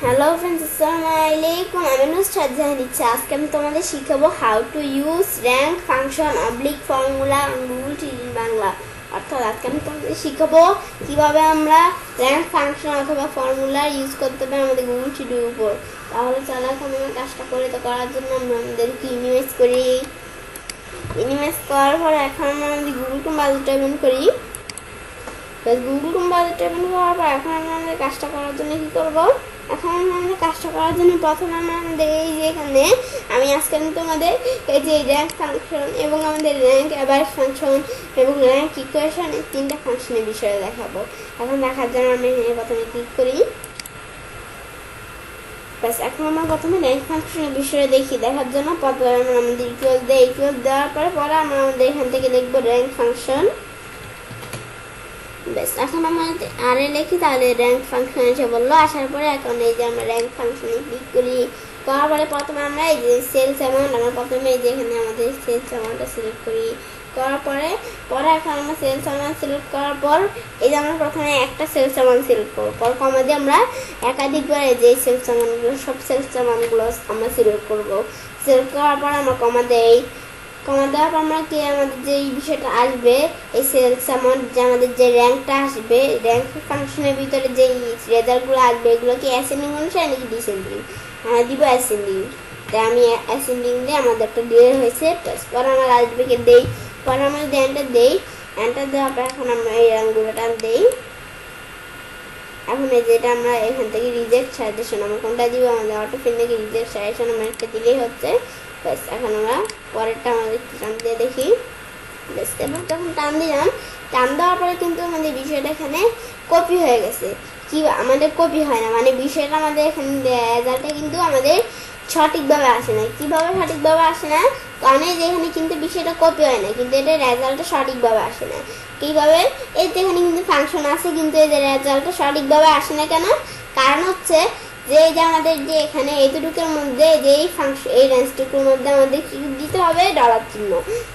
Hello friends, আসসালামু আলাইকুম। আমি নুসরাত জাহান ইচ্ছে। আজকে আমি তোমাদের শিখাবো how to use rank function অবলিক formula on Google Sheets Bangla. অর্থাৎ আজকে আমি তোমাদের শিখাবো কিভাবে আমরা র্যাঙ্ক ফাংশন অথবা ফর্মুলা ইউজ করতে পারি আমাদের গুগল শিটের উপর। তাহলে চলো এখন আমরা কাজটা করে তো করার জন্য আমরা আমাদেরকে ইনিমাইজ করি। ইনিমাইজ করার পর এখন আমরা আমাদের গুগল ক্রোম ব্রাউজারটা ওপেন করি। গুগল ক্রোম ব্রাউজারটা ওপেন করার পর এখন আমরা আমাদের কাজটা করার জন্য কী করবো, এখন আমাদের কাজটা করার জন্য প্রথমে আমাদের এই যে এখানে আমি আজকে তোমাদের এই যে র্যাঙ্ক ফাংশন এবং আমাদের র্যাঙ্ক অ্যাভারেজ ফাংশন এবং র্যাঙ্ক ইকুয়েশন এই তিনটা ফাংশনের বিষয়ে দেখাবো। এখন দেখার জন্য আমি প্রথমে ক্লিক করি। ব্যাস এখন আমরা প্রথমে র্যাঙ্ক ফাংশনের বিষয়ে দেখার জন্য প্রথমে আমরা আমাদের ইকুয়াল দেওয়ার পরে আমরা আমাদের এখান থেকে দেখবো র্যাঙ্ক ফাংশন। বেশ এখন আমরা আরে লিখি, তাহলে র্যাঙ্ক ফাংশন এসে বললো। আসার পরে এখন এই যে আমরা র্যাঙ্ক ফাংশনে ক্লিক করি। করার পরে প্রথমে আমরা এই যে সেলস অ্যামাউন্ট, আমরা প্রথমে এই যে এখানে আমাদের সেলস অ্যামাউন্টটা সিলেক্ট করি। করার পরে এখন আমরা সেলস অ্যামাউন্ট সিলেক্ট করার পর এই যে আমরা প্রথমে একটা সেলস অ্যামাউন্ট সিলেক্ট করবো, পর কমা দিয়ে আমরা একাধিকবার এই যে সেলস অ্যামাউন্টগুলো সব সেলস অ্যামাউন্টগুলো আমরা সিলেক্ট করবো। সিলেক্ট করার পর আমরা কমা দেওয়ার পর আমরা কি আমাদের যে বিষয়টা আসবে এই সেলস অ্যামাউন্ট, যে আমাদের যে র্যাঙ্কটা আসবে, র্যাঙ্ক ফাংশনের ভিতরে যে রেজাল্টগুলো আসবে এগুলো কি অ্যাসেন্ডিং অনুসারে নাকি ডিসেন্ডিং, আমরা দিব অ্যাসেন্ডিং। তাই আমি অ্যাসেন্ডিং দিয়ে আমাদের একটা ডিলেট হয়েছে। পরে আমরা আসবে দেই, পরে আমরা যদি এন্টার দেওয়ার পর এখন আমরা এই র্যাঙ্কগুলো টান দেই। এখন এই যেটা আমরা এখান থেকে রিজেক্ট সাজেশন আমরা কোনটা দিব, আমাদের অটোফিল থেকে রিজেক্ট সাজেশন আমরা একটা দিলেই হচ্ছে। ব্যাস এখন আমরা পরেরটা আমাদের টান দিয়ে দেখি। ব্যাস এবার যখন টান দেওয়ার পরে কিন্তু আমাদের বিষয়টা এখানে কপি হয়ে গেছে। কি আমাদের কপি হয় না, মানে বিষয়টা আমাদের এখানে রেজাল্টটা কিন্তু আমাদের সঠিকভাবে আসে না। কীভাবে সঠিকভাবে আসে না, কারণ এই যে এখানে কিন্তু বিষয়টা কপি হয় না, কিন্তু এটা রেজাল্টটা সঠিকভাবে আসে না। কীভাবে, এই যে এখানে কিন্তু ফাংশন আছে কিন্তু এই যে রেজাল্টটা সঠিকভাবে আসে না কেন, কারণ হচ্ছে যে এই যে আমাদের যে এখানে এইটুকুর মধ্যে যে এই ফাংশন এই রেঞ্জটুকুর মধ্যে আমাদের কি দিতে হবে, ডলার চিহ্ন।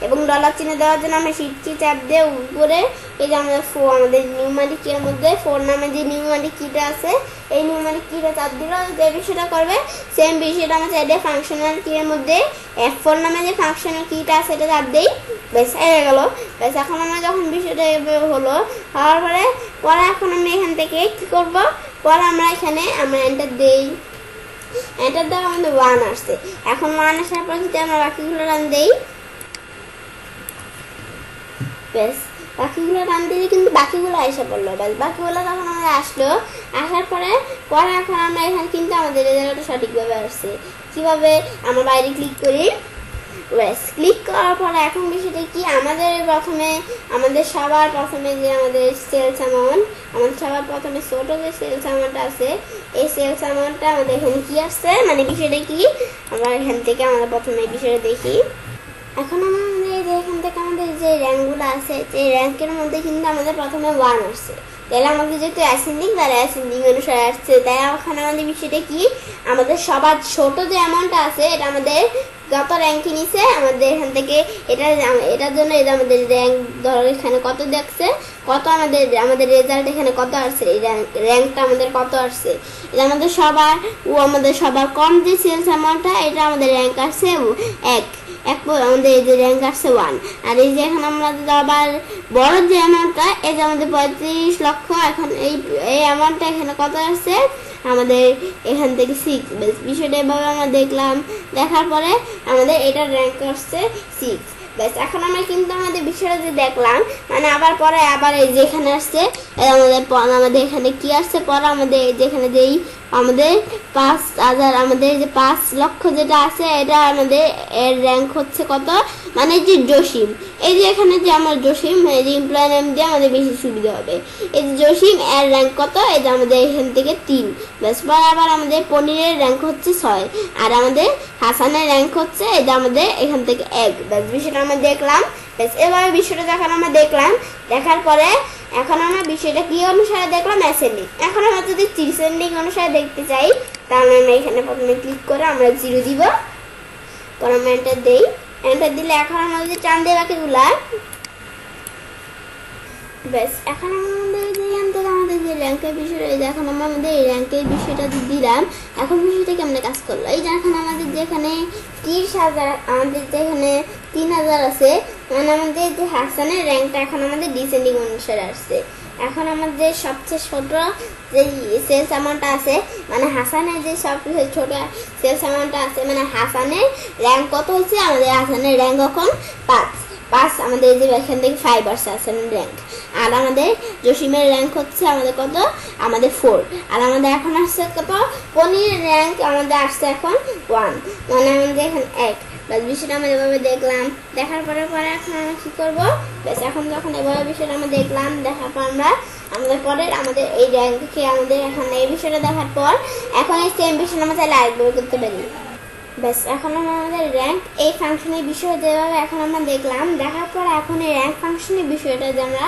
এবং ডলার চিহ্ন দেওয়ার জন্য আমরা শিফট কি চাপ দিয়ে উপরে এই যে আমাদের আমাদের নিউমারিক এর মধ্যে 4 নামে যে নিউমারিক কিটা আছে এই নিউমারিক কিটা চাপ দিলেও যে বিষয়টা করবে সেম বিষয়টা আমরা চাইলে ফাংশনাল কি এর মধ্যে F4 নামে যে ফাংশনাল কিটা আছে এটা চাপ দেই। বেশ হয়ে গেল। বেশ এখন আমরা যখন বিষয়টা হওয়ার পরে এখন আমরা এখান থেকে কি করব, পরে আমরা এখানে আমরা এন্টার দেই। এন্টার দেওয়া আমাদের 1 আসছে। এখন 1 আসার পর যদি আমরা বাকিগুলো রান দেই, বেশ বাকিগুলো রান দিলে কিন্তু বাকিগুলো এসে পড়লো। বেশ বাকিগুলো যখন আমরা আসার পরে এখন আমরা এখানে কিন্তু আমাদের রেজাল্টটা সঠিকভাবে আসছে। কিভাবে, আমরা বাইরে ক্লিক করি। ব্যাস ক্লিক করার পরে এখন বিষয়টা কি, আমাদের সবার প্রথমে যে আমাদের সেলস অ্যামাউন্ট, আমাদের সবার প্রথমে ছোট যে সেলস অ্যামাউন্ট আছে এই সেলস অ্যামাউন্টটা আমাদের এখানে কি আসছে, মানে বিষয়টা কি, আমরা এখান থেকে আমরা প্রথমে এই বিষয়টা দেখি। এখন আমাদের এখান থেকে আমাদের যে র্যাঙ্কগুলো আছে সেই র্যাঙ্কের মধ্যে কিন্তু আমাদের প্রথমে 1 আসছে। তাহলে আমাদের যেহেতু অ্যাসেন্ডিং তাহলে অ্যাসেন্ডিং অনুসারে আসছে। তাই ওখানে আমাদের বিষয়টা কি, আমাদের সবার ছোট যে অ্যামাউন্টটা আছে এটা আমাদের যত র্যাঙ্কে নিছে আমাদের এখান থেকে এটার জন্য এটা আমাদের র্যাঙ্ক ধরো এখানে কত দেখছে, কত আমাদের রেজাল্ট এখানে কত আসছে, এই র্যাঙ্কটা আমাদের কত আসছে, এটা আমাদের সবার কম যে সেলস অ্যামাউন্টটা এটা আমাদের র্যাঙ্ক আসছে 1, আমাদের এই যে র্যাঙ্ক আসছে 1। আর এই যে এখন আমরা আবার বড় যে অ্যামাউন্টটা এই যে আমাদের 35 লক্ষ, এখন এই অ্যামাউন্টটা এখানে কত আসছে আমাদের এখান থেকে 6। বিষয়টা এভাবে আমরা দেখার পরে আমাদের এটার র্যাঙ্ক আসছে 6। ব্যাস এখন আমরা কিন্তু আমাদের বিষয়টা যে দেখলাম, মানে আবার এই যে এখানে আসছে আমাদের এখানে কি আসছে, পরে আমাদের যেখানে যেই আমাদের 5,000 আমাদের যে 5 লক্ষ যেটা আছে এটা আমাদের এর র্যাঙ্ক হচ্ছে কত, মানে যে জসিম, এই যে এখানে যে আমার জসিম এই যে এমপ্লয় নেম দিয়ে আমাদের বেশি সুবিধা হবে। এই যে জসিম এর র্যাঙ্ক কত, এই যে আমাদের এখান থেকে 3। ব্যাস পরে আবার আমাদের পনিরের র্যাঙ্ক হচ্ছে 6, আর আমাদের হাসানের র্যাঙ্ক হচ্ছে এই যে আমাদের এখান থেকে 1। ব্যাস বিষয়টা আমরা দেখলাম। ব্যাস এভাবে বিষয়টা যখন আমরা দেখার পরে এখন আমরা বিষয়টা কি অনুসারে দেখলাম, অ্যাসেন্ডিং। এখন আমরা যদি ডিসেন্ডিং অনুসারে দেখতে চাই তাহলে আমরা এখানে প্রথমে ক্লিক করে আমরা 0 দিব, পরে আমরা এন্টার দেই। এন্টার দিলে এখন আমরা যদি টান দেই বাকিগুলা, ব্যাস এখন আমাদের এখান থেকে আমাদের আমাদের যে র্যাঙ্কের বিষয়টা, এই যে এখন আমরা আমাদের এই র্যাঙ্কের বিষয়টা দিলাম। এখন বিষয়টা কেমন কাজ করলো, এই যে এখন আমাদের যেখানে 30,000, আমাদের যেখানে 3,000 আছে, মানে আমাদের যে হাসানের র্যাঙ্কটা এখন আমাদের ডিসেন্ডিং অনুসারে আসছে। এখন আমাদের সবচেয়ে ছোট যে সেলস অ্যামাউন্টটা আছে, মানে হাসানের যে সবচেয়ে ছোট সেলস অ্যামাউন্টটা আছে, মানে হাসানের র্যাঙ্ক কত হচ্ছে, আমাদের হাসানের র্যাঙ্ক এখন 5 আমাদের যে এখান থেকে 5 আসছে হাসানের র্যাঙ্ক। আর আমাদের জসিমের র্যাঙ্ক হচ্ছে আমাদের কত, আমাদের 4। আর আমাদের এখন আসছে কত, পনির র্যাঙ্ক আমাদের আসছে এখন 1, মানে আমাদের এখানে 1। বাস বিষয়টা আমরা এভাবে দেখলাম, দেখার পরে এখন আমরা কী করবো, বেশ এখন যখন এভাবে বিষয়টা আমরা দেখলাম, দেখার পর আমাদের পরের আমাদের এই র্যাঙ্ককে আমাদের এখন এই বিষয়টা দেখার পর এখন এই সেম বিষয়টা আমরা চাইলে আরেকভাবে করতে পারি। ব্যাস এখন আমাদের র্যাঙ্ক এই ফাংশনের বিষয় যেভাবে এখন আমরা দেখলাম, দেখার পর এখন এই র্যাঙ্ক ফাংশনের বিষয়টা যে আমরা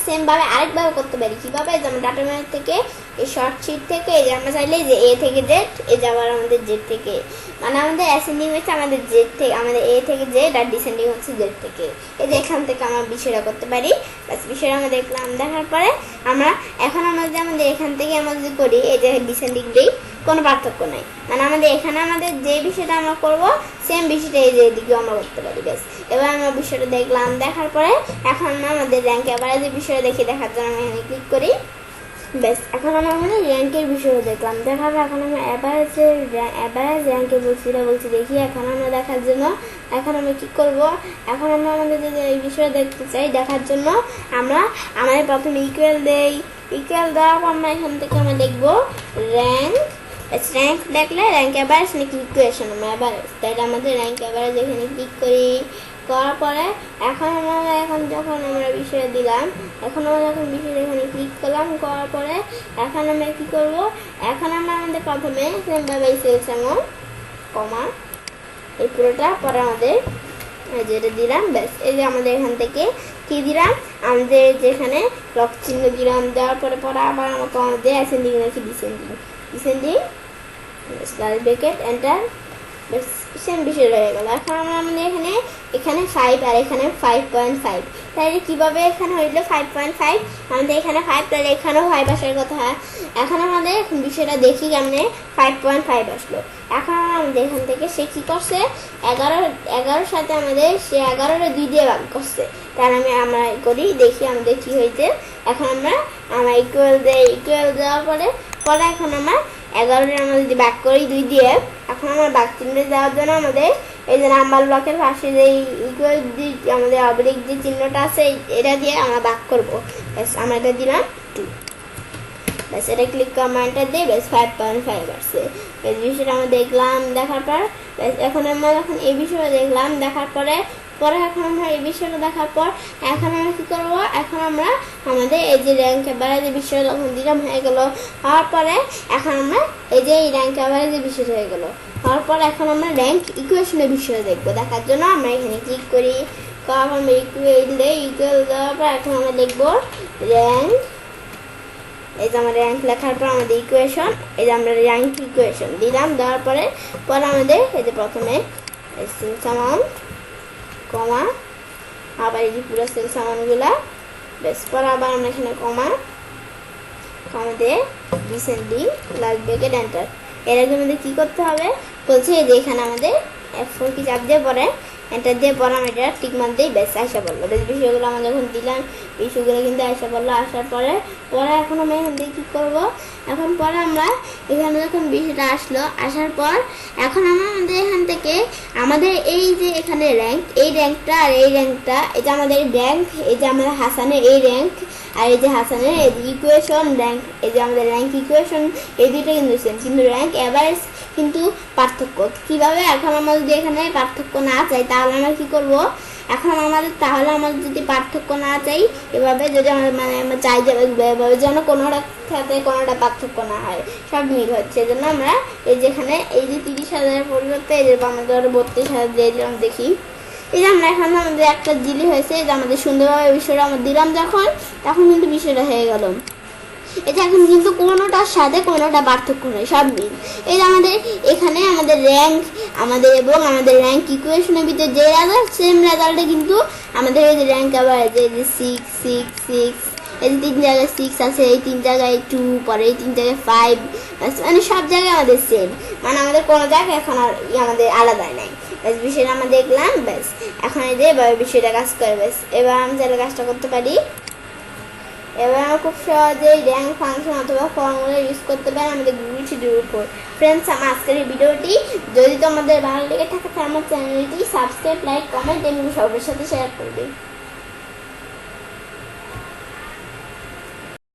সেমভাবে আরেকভাবে করতে পারি। কীভাবে, যেমন ডাটা ম্যাথ থেকে এই শর্ট শিট থেকে এই যে আমরা চাইলে যে এ থেকে জেড, এই যে আবার আমাদের জেড থেকে, মানে আমাদের অ্যাসেন্ডিং হচ্ছে আমাদের জেড থেকে, আমাদের এ থেকে জেড, আর ডিসেন্ডিং হচ্ছে জেড থেকে। এই যে এখান থেকে আমরা বিষয়টা করতে পারি। ব্যাস বিষয়টা আমরা দেখলাম, দেখার পরে আমরা এখন আমরা যে আমাদের এখান থেকে আমরা যদি করি এই যে ডিসেন্ডিং দিই, কোনো পার্থক্য নাই, মানে আমাদের এখানে আমাদের যে বিষয়টা আমরা করব সেম বিষয়টা এই যে এদিকেও আমরা করতে পারি। ব্যাস এবার আমরা বিষয়টা দেখলাম, দেখার পরে এখন আমরা আমাদের র্যাঙ্ক অ্যাভারেজের বিষয়টা দেখার জন্য আমি এখানে ক্লিক করি। ব্যাস এখন আমরা আমাদের র্যাঙ্কের বিষয়টা দেখলাম, দেখার পর এখন আমরা অ্যাভারেজ র্যাঙ্কে বলছি দেখি। এখন আমরা দেখার জন্য এখন আমরা কী করব, এখন আমরা আমাদের যদি এই বিষয়টা দেখতে চাই, দেখার জন্য আমরা আমাদের প্রথমে ইকুয়াল দেই। ইকুয়াল দেওয়ার পর আমরা এখান থেকে আমরা লিখবো র্যাঙ্ক দেখলে র্যাঙ্ক অ্যাভারেজ নাকি ইকুয়েশন, আমরা অ্যাভারেজ, তাই আমাদের র্যাঙ্ক অ্যাভারেজ এখানে ক্লিক করার পরে এখন যখন আমরা বিষয় দিলাম, এখন আমরা যখন বিষয়টা এখানে ক্লিক করলাম, করার পরে এখন আমরা কী করব, এখন আমরা আমাদের প্রথমে সেমভাবে সেলস অ্যামাউন্ট কমা এই পুরোটা পরে আমাদের যেটা দিলাম। ব্যাস এই যে আমাদের এখান থেকে কি দিলাম, আমাদের যেখানে লক চিহ্ন দিলাম, দেওয়ার পরে আবার আমাদের অ্যাসেন্ডিং নাকি ডিসেন্ডিং ব্র্যাকেট এন্টার, বেশ সেম বিষয় হয়ে গেল। এখন আমরা আমাদের এখানে 5 আর এখানে 5.5, তাহলে কীভাবে এখানে হইলো 5.5, আমাদের এখানে 5, তাহলে এখানেও 5 আসার কথা। এখন আমাদের বিষয়টা দেখি কেমনে 5.5 আসলো। এখন আমাদের এখান থেকে সে কী করছে, 11 সাথে আমাদের সে 11 2 দিয়ে ভাগ করছে, তার আমরা করি দেখি আমাদের কী হয়েছে। এখন আমরা ইকুয়াল দেওয়ার পরে এখন আমরা 11 আমরা যদি ভাগ করি 2 দিয়ে, এখন আমরা ভাগ চিহ্ন দেওয়ার জন্য আমাদের এই যে নাম্বার ব্লকের পাশে যে ইকুয়াল আমাদের অবলিক যে চিহ্নটা আছে এটা দিয়ে আমরা ভাগ করবো। ব্যাস আমরা এটা দিলাম 2, ব্যাস এটা ক্লিক করে আমরা এন্টার দিই, ব্যাস 5.5 আসছে। এই বিষয়টা আমরা দেখলাম, দেখার পর ব্যাস এখন আমরা এই বিষয়টা দেখলাম, দেখার পরে এখন আমরা এই বিষয়টা দেখার পর এখন আমরা কী করবো, এখন আমরা আমাদের এই যে র্যাঙ্ক অ্যাভারেজের বিষয় যখন দিলাম হয়ে গেল, হওয়ার পরে এখন আমরা এই যে এই র্যাঙ্ক অ্যাভারেজের বিষয়টা হয়ে গেল, হওয়ার পর এখন আমরা র্যাঙ্ক ইকুয়েশনের বিষয় দেখবো। দেখার জন্য আমরা এখানে ক্লিক করি, আমরা ইকুয়াল দেওয়ার পর এখন আমরা লিখবো র্যাঙ্ক, এই যে আমরা র্যাঙ্ক লেখার পর আমাদের ইকুয়েশন, এই যে আমরা র্যাঙ্ক ইকুয়েশন দিলাম, দেওয়ার পরে আমাদের এই যে প্রথমে সেলস অ্যামাউন্ট কমা, আবার এই যে পুরো সেলস অ্যামাউন্টগুলা, বেশ পরে আবার আমরা এখানে কমা দিয়ে ডিসেন্ডিং ব্র্যাকেট এন্টার। এর আগে আমাদের কী করতে হবে বলছে, এই যে এখানে আমাদের F4 কি চাপ দিয়ে পরে এন্টার দিয়ে পরে আমরা এটা টিক মার দিই, বেশ আসা পড়লো। বেশ বিষয়গুলো আমরা যখন দিলাম বিষয়গুলো কিন্তু আসা পড়লো, আসার পরে এখন আমরা এখান থেকে কী করবো, এখন পরে আমরা এখানে যখন বিষয়টা আসলো, আসার পর এখন আমরা আমাদের এখান থেকে আমাদের এই যে এখানে র্যাঙ্ক, এই র্যাঙ্কটা আর এই র্যাঙ্কটা, এটা আমাদের র্যাঙ্ক, এই যে আমাদের হাসানের এই র্যাঙ্ক আর এই যে হাসানের এই যে ইকুয়েশন র্যাঙ্ক, এই যে আমাদের র্যাঙ্ক ইকুয়েশন, এই দুইটা কিন্তু সেম, কিন্তু র্যাঙ্ক অ্যাভারেজ কিন্তু পার্থক্য। কীভাবে, এখন আমরা যদি এখানে পার্থক্য না চাই তাহলে আমরা কী করবো, এখন আমাদের যদি পার্থক্য না চাই, এভাবে যদি আমরা চাই যে এভাবে যেন কোনোটা সাথে কোনোটা পার্থক্য না হয়, সব মিল হচ্ছে, এই জন্য আমরা এই যেখানে এই যে 30,000 পরিবর্তে এই যে আমাদের 32,000 দিয়ে দিলাম। দেখি এই যে আমরা এখন আমাদের একটা জিলি হয়েছে, যে আমাদের সুন্দরভাবে বিষয়টা আমরা দিলাম তখন কিন্তু বিষয়টা হয়ে গেল। এটা এখন কিন্তু কোনোটার সাথে কোনোটা পার্থক্য নেই, সব মিল। এই যে আমাদের এখানে আমাদের র্যাঙ্ক এবং আমাদের র্যাঙ্ক ইকুয়েশনের ভিতরে যে রেজাল্ট, সেম রেজাল্টে কিন্তু আমাদের এই যে র্যাঙ্ক আবার এই যে 6 6 6 এই যে 3 জায়গায় 6 আছে, এই 3 জায়গায় 2, পরে এই 3 জায়গায় 5, মানে সব জায়গায় আমাদের সেম, মানে আমাদের কোনো জায়গায় এখন আর আমাদের আলাদা নাই। ব্যাস বিষয়টা আমরা দেখলাম। ব্যাস এখন এই যে এবার বিষয়টা কাজ করে। ব্যাস এবার আমি তাহলে কাজটা করতে পারি। এবার আমরা খুব সহজেই র্যাঙ্ক ফাংশন অথবা ফর্মুলা ইউজ করতে পারি আমাদের গুগল শিটের উপর। ফ্রেন্ডস, আমার আজকের এই ভিডিওটি যদি তোমাদের ভালো লেগে থাকে তাহলে আমার চ্যানেলটি সাবস্ক্রাইব, লাইক, কমেন্ট এবং সবার সাথে শেয়ার করবে।